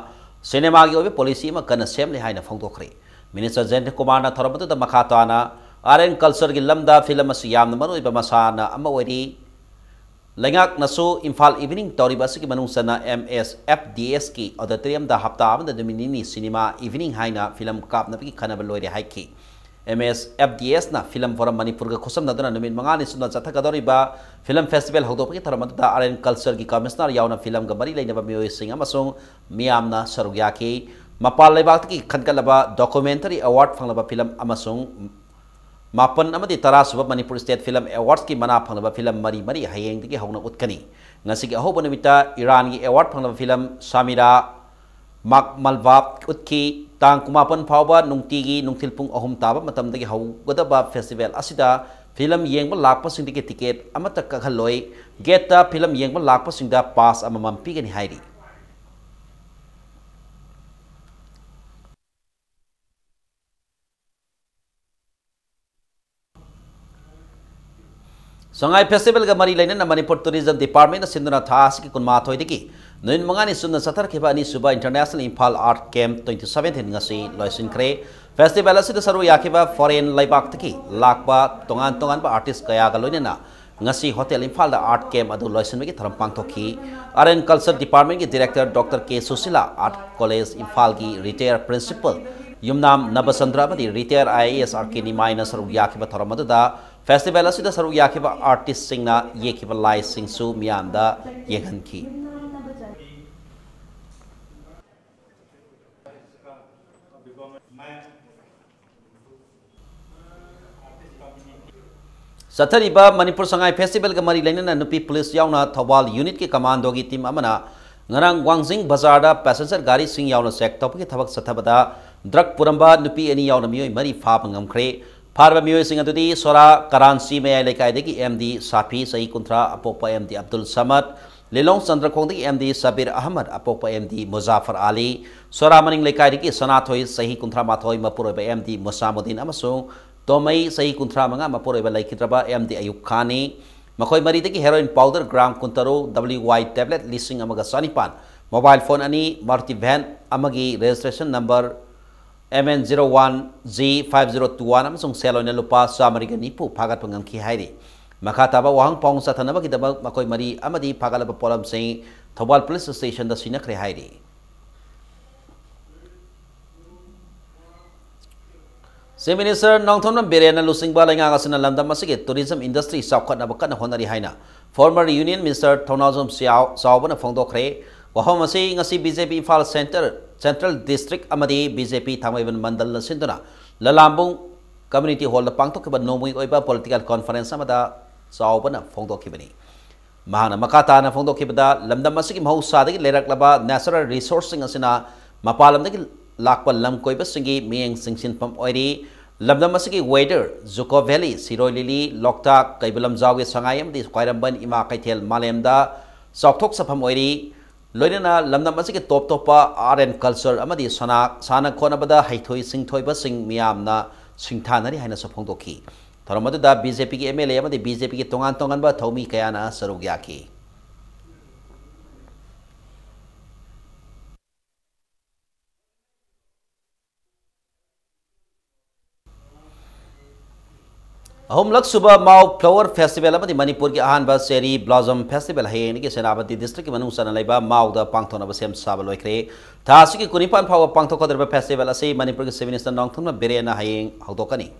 सिनेमा की ओबे पॉलिसी म कन सेमले हाइना फोंदोखरे मिनिस्टर जेंटे कुमारना थरबदु द मखाताना आर्ट एंड कल्चर की लमदा फिल्म असि यामना मरुइबा मसाना अमा ओइरी लैंगाक नसो इम्फाल इवनिंग तौरीबस की मनुसना MSFDS की ऑडिटोरियम द हप्ता अमद दुमिनिनी सिनेमा इवनिंग हाइना फिल्म कापनबगी खनब लोइरे हाइखि MSFDS ना फिल्म फोरम मणिपुर का खुसम नदना नुमिन मंगानी सुना चथगदौरिबा फिल्म फेस्टिवल हौदोपगी थरमदा आर्ट एंड कल्चर की कमिश्नर यावना फिल्म ग मरी लेनबा मियोइसिंग अमसोंग मियामना सरुग याखि मपाल लेबाक की खनकलबा डॉक्यूमेंटरी अवार्ड फंगलबा फिल्म अमसोंग मापन अमदी तरासुब मणिपुर स्टेट फिल्म अवार्ड्स की मना फंगलबा फिल्म मरी मरी हयेंगदगी हौना उtkani ngasi gi ahobo numita Iran gi award फंगलबा फिल्म सामिरा माकमलवा उत्की तांग कुमापन फावबा नुंगतिगी नुंगथिलपुंग अहुम ताबा मतमदगी हौगदबा फेस्टिवल असिदा फिल्म येंगबा लाकपसिंगदगी टिकेट अमत कखलोय गेटता फिल्म येंगबा लाकपसिंगदा पास अममम पिगनि हाइरी संगाई फेस्टिवल का मरी लेना मणिपुर टूरिज्म डिपार्टमेंट सिंधुना थास की कुनमाथोइदगी नुइन मंगानी सुन सतरखिबा अनि सुबा international Imphal art camp 2017 ngasi loisinkhre festival असि सरू याखिबा फॉरेन लाइबाक तकी लाकबा तोंगान तोंगान बा आर्टिस्ट कया गा लोइनेना ngasi होटल इम्फाल दा आर्ट कैंप अदु लोइसिनबगी थरम पांगथोखी आर्ट एंड कल्चर डिपार्टमेंट की डायरेक्टर डॉक्टर के सुशीला आर्ट कॉलेज इम्फाल की रिटायर प्रिंसिपल युमनाम नबचंद्र बदी रिटायर IAS आर के निमाइना सरू याखिबा थरम अदुदा फेस्टिवल असिदा सरू याखिबा आर्टिस्ट सिंगना येखिबा लाइ सिंगसु मियामदा येहनखी सथरीबा मणिपुर संगाई फेस्टिवल का मरी लेना नुपी पुलिस यावना थौबाल यूनिट की कमांडो की टीम अमना ngarang Gwangjing बाजार दा पैसेंजर गाड़ी सिंग यावना चेक तौपकी थबक सथबदा ड्रग पुरंबा नुपी एनी यावना मियोय मरी फाब ngamkhre फारबा मियोय सिंग अदुदी सोरा करांची में लेकायदगी MD साफी सही कुंत्रा अपोपा MD Abdul Samad Lilong चंद्रखोंदगी MD Sabir Ahmad अपोपा MD Muzaffar आली सोरा मनिंग लेकायदगी सनाथोय सही कुंत्रा माथोय मपुरोय MD मुसामुद्दीन अमसों तोमई सही कुंत्रा मंगा मपुरोय लाइकिद्रबा MD अयूब खानी मखोय मरीदगी हेरोइन पाउडर ग्राम कुंतरो WY टैबलेट लिसिंग अमगा सनिपान मोबाइल फोन अनि मल्टीवैन अमगी रजिस्ट्रेशन नंबर MN01G5021 अमसों सेलोइन लुपा सामरिगा निपु फागत पंगमखी हाइरी मखाताबा वाहंग पाउंग सथनबगी दबक मखोय मरी अमदी फागलब पोलम सिंह थौबाल पुलिस स्टेशन द सिनखरे हाइरी Chief Minister Nongthomnam Birena Lusingba Lenga Asana Lambda Masiki Tourism Industry Saukhatna Bakana Honari Haina Former Union Minister Thonazom Saubana Fongdokre Wahamasi Ngasi BJP Infal Central District Amadi BJP Thamaiban Mandal Sinduna Lalambung Community Hall the Pangtok but no Oiba Political Conference Amada Saubana Fongdokibani mahana makata na fongdok kibada lamdam asigi mahusada ki lerak laba natural resourcing asina mapalam dagi lakpa lam koiba singi miyeng singsin pam oiri lamdam asigi weather Zuko Valley Siroi Lili Loktak kaibalam jawi sangayam di Kwairamban ima kaithel malemda sakthok sapam oiri loinana lamdam asigi top topa art and culture amadi sana khona bada haithoi singthoi ba sing miyamna singthanari haina sapongdoki Tharamadu da BJP ki MLA amadi BJP ki tongan ba thomi kayana sarugya ki Ahomlak suba mau flower festival amadi Manipur ki ahanba Cherry Blossom Festival hayeng ki Senapati district ki manung sana laiba mau da pangthona ba sem saba loikre thasi ki kunipan phawa pangthokodra festival ase Manipur ki Chief Minister Nongthumna Berena hayeng hawdokani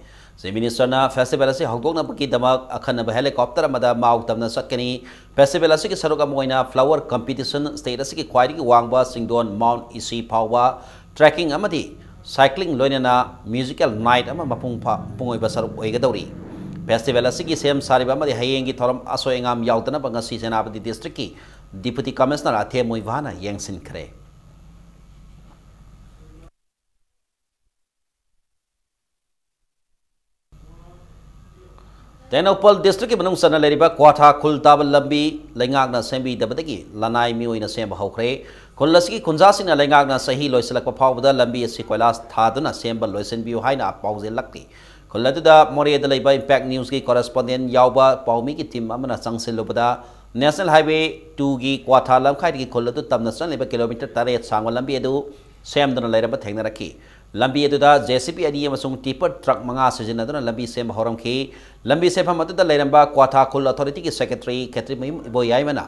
Chief Minister na festival ase hawdokna ki damak akhanna ba helicopter amada mau tamna satkani festival ase ki saruka moina flower competition state ase ki khwairi ki wangba Singdon Mount Isi phawa trekking amadi cycling loinana musical night ama mapung pungoi ba saruk oigadori Festival asigi sem sariba amadi hayengi thoram asoengam yautana bangasi Senapati district ki Deputy Commissioner Athe Moivana yengsin khre Tenopal district ki manung sana leriba Kwatha Khultabal lambi lengakna sembi dabadagi lanai mioina semba hokre Kullasiki kunjasina lengakna sahi loisalakpa phawbada lambi asi koilas thaduna semba loisen biu haina pause lakti Kullatuda Moria Laiba Impact News ki correspondent Yauba Paumi ki team amana changsilubada National Highway 2 gi Kwatha lamkhai ki kullatu tamna sanleba kilometer 8 sangwa lambi edu semdana lairaba thengnaraki lambi eduda JCB ani amasung tipper truck manga sijinaduna lambi sem horamki lambi sefam atuda lairamba Kwatha Khul Authority ki secretary Khetri Boyaimana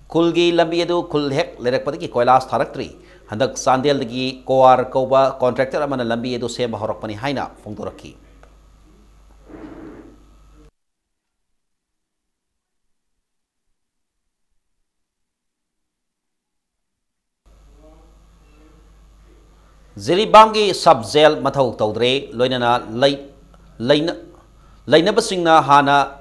Kulgi lambi edu kul hek lerakpadi ki koilas tharaktri handak sandel gi koar koba contractor amana lambi edu sem horakpani haina phongdoraki Ziribamgi sub jail mathau tawdre loinana lainabasingna hana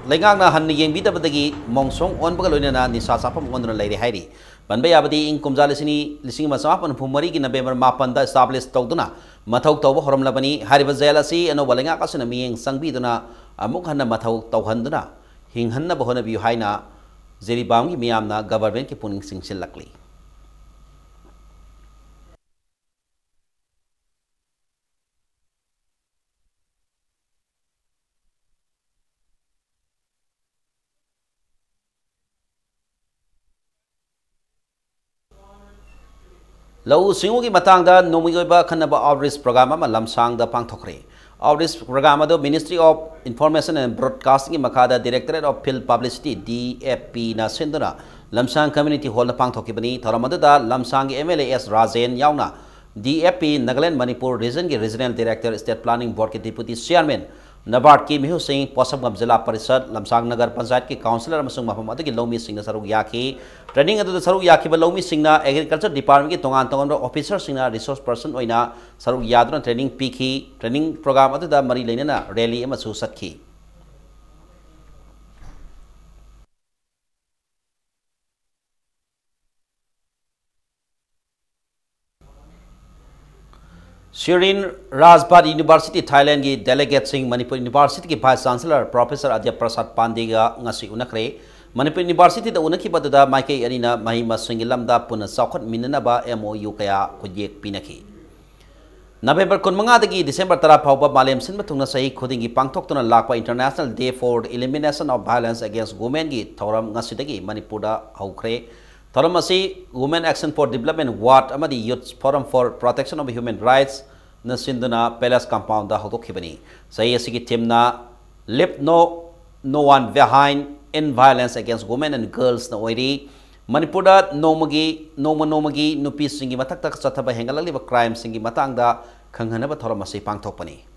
laingangna hanni yengbidabadagi mongsong onbaga loinana nisa sapam onduna leire hairi banba yabadi ing kumjalisini lising masapan phumari gi November 8 da establish tawduna mathau tawba horomlabani hariba jail asi ano balenga kasuna miyeng sangbiduna amuk hanna mathau tawhanduna hinghanna bahona biu haina Ziribamgi miyamna government ki puning singsil lakli Lau singugi matangda nomigoiba khanaba outreach program ama lamsangda pangthokre outreach program ado Ministry of Information and Broadcasting makada Directorate of Field Publicity DFP na sinduna lamsang community hall na pangthokibani thoramadada lamsang MLA S Rajen yauna DFP Nagaland Manipur region ki regional director state planning board ke deputy chairman Nabard ki Mihu Singh Posam Jila Parishad Lamsang Nagar Panchayat ki councillor amasung mafam adagi Lomi Singh na sarug yaki training adu sarug yaki ba Lomi Singh na agriculture department ki tongan officer Singh na resource person oina sarug yaduna training piki training program adu da mari leina na rally amasu satki Shirin Rajbhat University Thailand ki delegate Singh Manipur University ki Vice Chancellor Professor Adya Prasad Pandega ngasi unakre Manipur University da unaki badada Maike Arina Mahima Singilamda puna saukhat minanaba MOU kaya kujek pinaki November 15 dagi December 10 phawba malem sinba tungna sahi khudingi pangthoktuna lakpa International Day for Elimination of Violence Against Women gi thoram ngasi dagi Manipur da haukre thoram asi Women Action for Development Ward amadi Youth Forum for Protection of Human Rights na sinduna Palace Compound da hawdokhibani sahi asigi teamna Leave No One Behind in Violence Against Women and Girls na oiri Manipur da nomagi nupi singi matak tak sathaba hengalaliba crime singi matang da khanghanaba thoram asi pangthokpani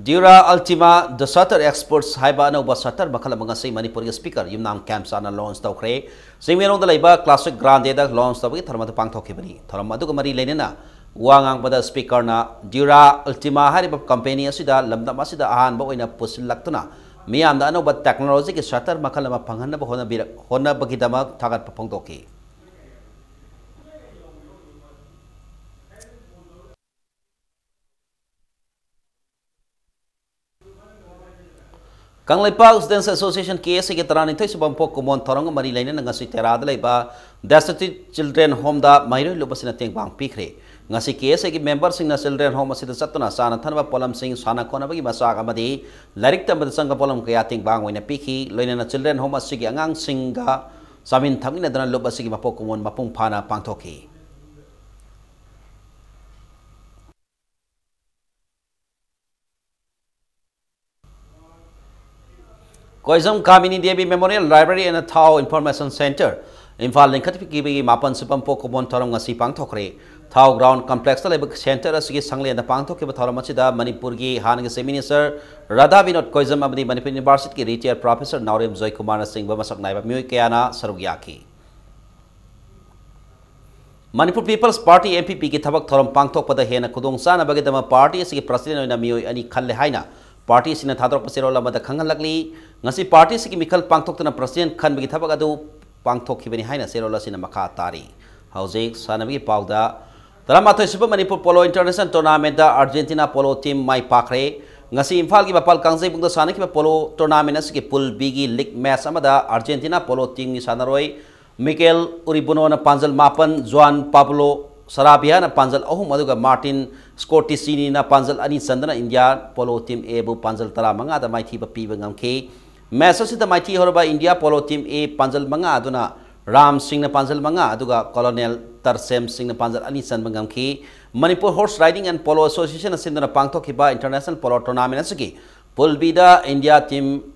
Dura Ultima the Shutter Experts haiba anauba shutter makhala mangasi Manipur speaker Yumnam Camp sana launch tawkhre Singmerong da laiba classic grande da launch tawgi tharma da pangthokibani tharam aduga mari leinena Wangang pada speaker na Dura Ultima hariba company asida lamdam asida ahan ba oina pusil laktuna miyam da ano ba technology ki shutter makal ma panghan ba hona bagidama thagat papongtoki Kanglaipa Students Association case ki tarani thoi subam pok kumon thorong mari laina ngasi terada laiba destitute children home da mairo lubasina teng bang pikre ngasi case ki member sing na children home asida satuna sana thanba polam sing sana kona bagi masak amadi larik tam sanga polam kaya teng bang oina pikhi loina na children home asigi angang singa samin thamina dana lubasigi mapok kumon mapung phana pangthoki Koizam Kamini Devi Memorial Library and a Thao Information Center. Infal Linkati Gibi Mapan Supam Pokemon Torong Si Pangtokre. Thao Ground Complex Labak Center as Sangli and the Pangtok Toramachida, Manipurgi, Hanang Minister, Radha Vinod Koizam Abdi Manipur University, retired Professor Naurim Zoy Kumar Singh Bamasak Naiba Muikiana Sarugyaki. Manipur People's Party MPP ki thabak thoram pangthok pada hena kudong sana bagidama party asigi president oina mioi ani khalle haina party sina thadrok pasero lamada khangal lagli ngasi party sigi mikal pangthok tana president khan bagi thabak adu pangthok khibani haina serola sina makha tari hauze sana bagi pauda taramathoi suba Manipur Polo International Tournament da Argentina polo team mai pakre ngasi imphal ki bapal kangjai bungda sana ki polo tournament asigi pool B gi league match amada Argentina polo team ni sanaroi Mikel Uribuno na panjal mapan Juan Pablo Sarabia na panjal ahum aduga Martin Scorsese na panjal ani sandana India polo team A bu panjal tara manga da maithi ba piba ngamke match asida maithi horba India polo team A panjal manga aduna Ram Singh na panjal manga aduga Colonel Tarsem Singh na panjal ani san ngamke Manipur Horse Riding and Polo Association asindana pangthok hiba international polo tournament asiki pool B da India team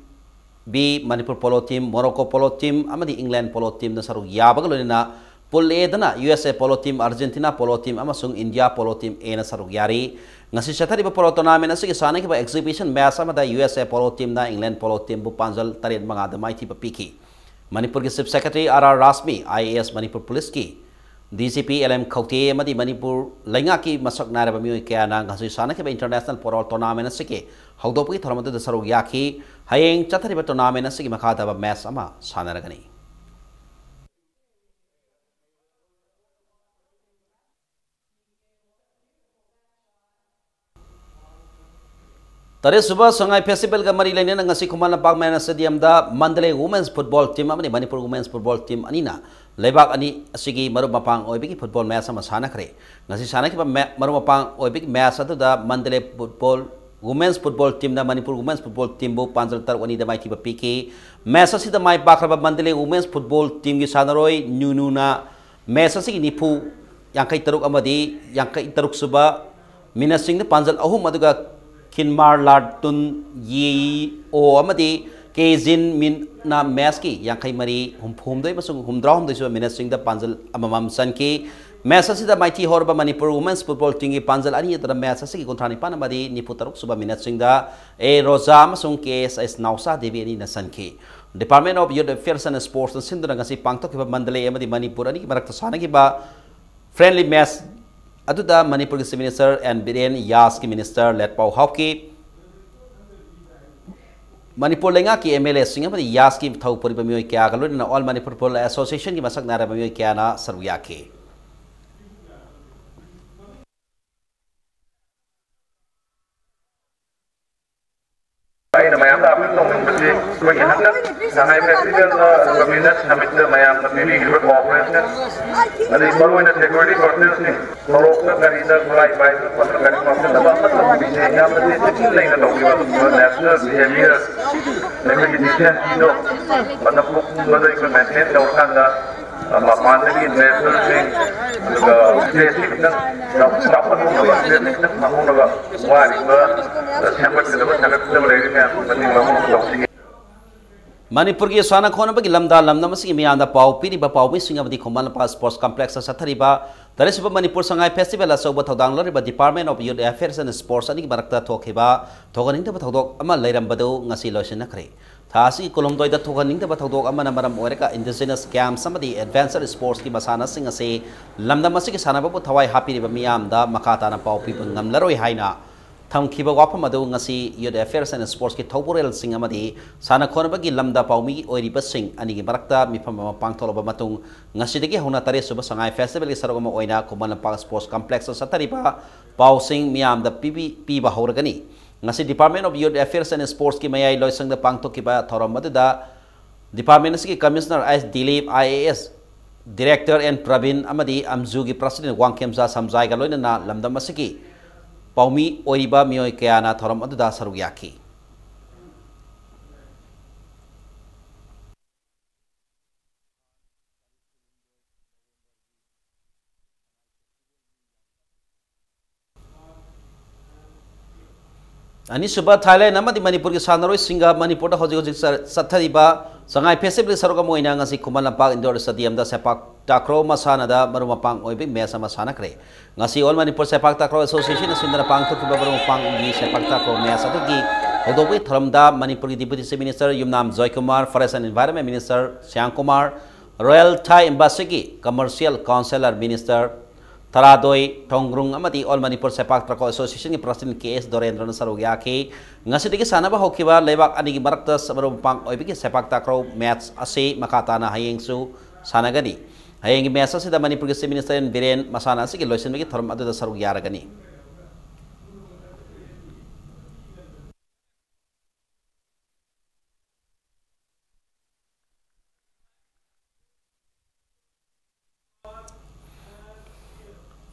B Manipur polo team, Morocco polo team, amadi England polo team na sarug yabagalona pool A dana USA polo team, Argentina polo team, amasung India polo team A na sarug yari. Ngasi satari ba polo tournament asigi sana ki ba exhibition match amada USA polo team na England polo team bu panjal tarin mga damai ti piki. Manipur ki Chief Secretary RR Rasmi, IAS Manipur Police ki DCP LM Khauti amadi Manipur lainga ki masak nara ba mioi kaya na ngasi sana ki ba international polo tournament asigi haudopi thoramadu da sarug yaki Hayeng chathari ba tournament asigi makhata ba match ama sanaragani Tare suba sangai festival ga mari lainena ngasi Khuman Lampak Mena Stadium da Mandalay Women's Football Team amani Manipur Women's Football Team anina lebak ani asigi maru mapang oibiki football match ama sanakre ngasi sanaki ba maru mapang oibiki match atu da Mandalay Women's Football Team na Manipur Women's Football Team bu panjal tar wani da mai ti ba piki match asi da mai bakra ba Mandalay Women's Football Team gi sanaroi nunu na match asi ni pu yangkai taruk amadi yangkai taruk suba minasing da panjal ahum aduga Kinmar Ladtun Yi O amadi Kezin min na match ki yangkai mari hum doi masung humdrahum doi suba minasing da panjal amamam san ki match asida mighty horba Manipur Women's Football Team gi panjal ani tara match asigi kontrani pana madi niputaruk suba minute singda e roza masung KSS Nausa Devi ani nasanki Department of Youth Affairs and Sports and sindra ngasi pangtok ki Mandalay amadi Manipur ani marakta sana ki ba friendly match aduda Manipur ki Minister and Biren Yas ki Minister Let Pau Hawki Manipur lenga ki MLA singa amadi Yas ki thau puri bamioi kya galoi na All Manipur Football Association ki masak nara bamioi kya na saruyaki Ay na mayam da apit nong kasi ko yahan na ngay festival communist summit na mayam na mimi group conference na di baru na security forces ni torok na gari na kulay bay na gari forces na ba na bisi ya na di sekin lay na dokiwa national behavior na ko yidisyan dito na po na do ko maintain na ukan na mapantagi national thing basic na dapat mo ba basic na mo na ba wari ba sampai ke dapat sangat kita berada di mana Manipur ki sana khona bagi lamda masi mianda pau piri ba pau bisinga badi khomal pa sports complex sathariba tarisiba Manipur sangai festival asoba thodang loriba Department of Youth Affairs and Sports ani barakta thokhiba thoganing da thodok ama leiram badu ngasi loisina khre thasi kolomdoi da thoganing da thodok ama namaram oreka indigenous camp samadi advanced sports ki masana sing ase lamda masi ki sana babu thawai hapiriba miamda makata na pau pi ngamlaroi haina Thamkiba wapam adu ngasi Youth Affairs and Sports ki thauporel sing amadi sana khonabagi lamda paumi oiriba sing ani gi barakta mifam pangtholoba matung ngasi degi hona tare suba sangai festival ki sarogama oina kuman park sports complex satariba pau sing miam da piba horagani ngasi Department of Youth Affairs and Sports ki mayai loisang da pangthokiba thoram madu Department ki Commissioner S Dilip IAS Director and Pravin amadi Amzu ki President Wangkemza Samjai ga loina na lamda masiki Paumi oiriba mioi kayana thoram aduda sarug yaki Ani suba Thailand amadi Manipur ki sanaroi singa Manipur da hoji sathariba sangai festival saruga moina ngasi Kumalampak Indoor Stadium da sepak takraw masana da marumapang oibi mesa masana kre ngasi All Manipur Sepak Takraw Association sindana pang thukiba marumapang gi sepak takraw mesa tugi odobi tharamda Manipur ki Deputy Chief Minister Yumnam Joy Kumar Forest and Environment Minister Syang Kumar Royal Thai Embassy ki Commercial Councillor Minister Taradoi Tongrung amati All Manipur Sepak Takraw Association ki President KS Dorendra Sarugya ki ngasi digi sana ba hokiba lebak ani gi barakta marumapang oibi ki sepak takraw match ase makata na hayengsu sanagani hayeng match ase da Manipur ki Chief Minister Biren masana ase ki loisin gi thoram adu da sarug yaragani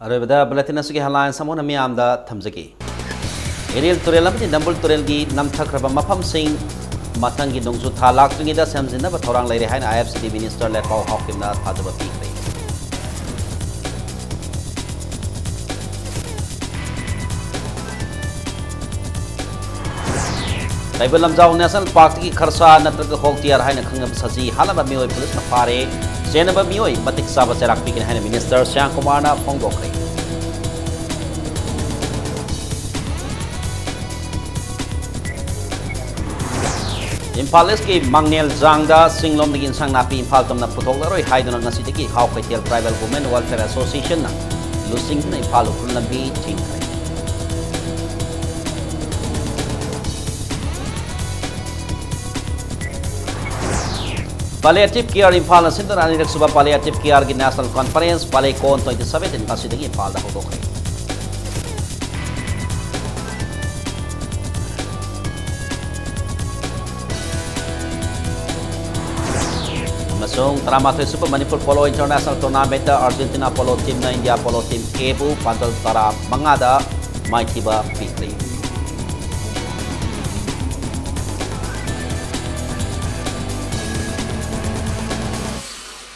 Arabada Balatina Sugi Halan Samona Miamda Tamzaki Eril Turel Amati Nambul Turel gi Namthakraba Mapam Singh Matangi Dongsu Thalak Tungida Samzina Batorang Lady Hain IFCD Minister Lekau Hawkimna Thadaba Pikri Taibalam Jau National Park ki Kharsa Natraga Hoktiar Hain Khangam Saji Halaba Mioi Police na Pare Senaba Mioi Matik Saba Serak Pikin Hain Minister Syang Kumar na Phongdokri Impal ki Mangnel Zangda Singlom di Insang Napi Impal Tom na Putolaroi Haidon ng Nasitiki How Kaitel Tribal Women Welfare Association na Lusing na Impal Ukul Lambi Chingkay Palliative Care Impal na Sinton Anirak Suba Palliative Care ki National Conference Palay Kon 27 in Nasitiki Impal na Hudokay Masung Taramatay Super Manipur Polo International Tournament Argentina Polo Team na India Polo Team Kebu Pantal Tara Mangada Maitiba Pikri